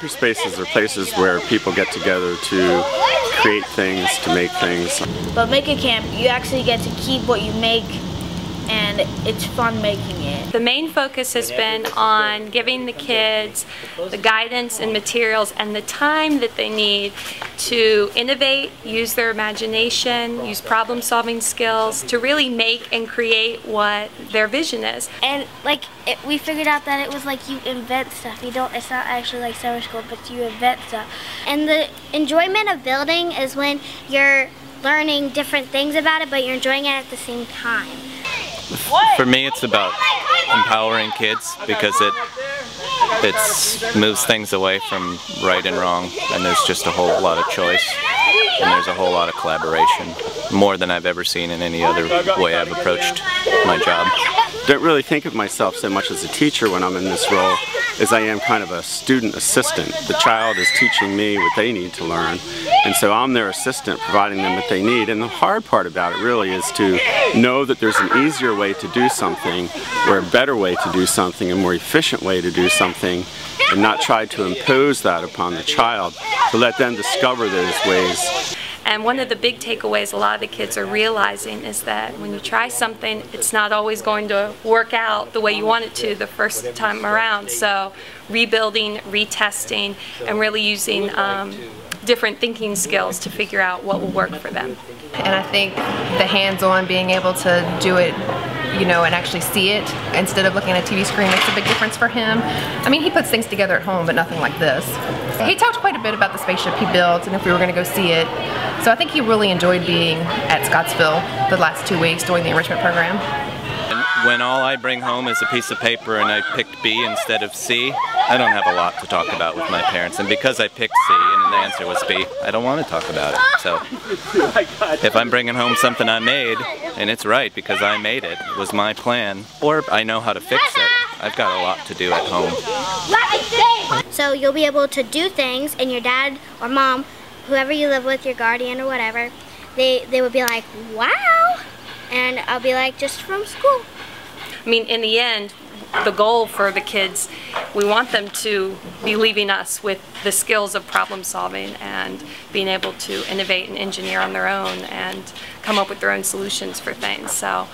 Makerspaces are places where people get together to create things, to make things. But Maker Camp, you actually get to keep what you make, and it's fun making it. The main focus has been on giving the kids the guidance and materials and the time that they need to innovate, use their imagination, use problem-solving skills to really make and create what their vision is. And like we figured out that it was like you invent stuff. It's not actually like summer school, but you invent stuff. And the enjoyment of building is when you're learning different things about it, but you're enjoying it at the same time. For me, it's about empowering kids because it moves things away from right and wrong, and there's just a whole lot of choice, and there's a whole lot of collaboration, more than I've ever seen in any other way I've approached my job. Don't really think of myself so much as a teacher when I'm in this role as I am kind of a student assistant. The child is teaching me what they need to learn, and so I'm their assistant providing them what they need. And the hard part about it really is to know that there's an easier way to do something, or a better way to do something, a more efficient way to do something, and not try to impose that upon the child, to let them discover those ways. And one of the big takeaways a lot of the kids are realizing is that when you try something, it's not always going to work out the way you want it to the first time around. So rebuilding, retesting, and really using different thinking skills to figure out what will work for them. And I think the hands-on, being able to do it, you know, and actually see it instead of looking at a TV screen makes a big difference for him. I mean, he puts things together at home, but nothing like this. He talked quite a bit about the spaceship he built and if we were going to go see it. So I think he really enjoyed being at Scottsville the last 2 weeks doing the enrichment program. And when all I bring home is a piece of paper and I picked B instead of C, I don't have a lot to talk about with my parents. And because I picked C and the answer was B, I don't want to talk about it. So if I'm bringing home something I made, and it's right because I made it, it was my plan, or I know how to fix it, I've got a lot to do at home. So you'll be able to do things, and your dad or mom, whoever you live with, your guardian or whatever, they would be like, wow! And I'll be like, just from school. I mean, in the end, the goal for the kids, we want them to be leaving us with the skills of problem solving and being able to innovate and engineer on their own and come up with their own solutions for things. So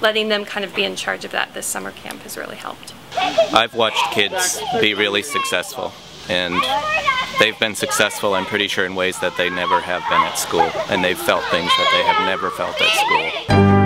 letting them kind of be in charge of that this summer camp has really helped. I've watched kids be really successful, and they've been successful, I'm pretty sure, in ways that they never have been at school, and they've felt things that they have never felt at school.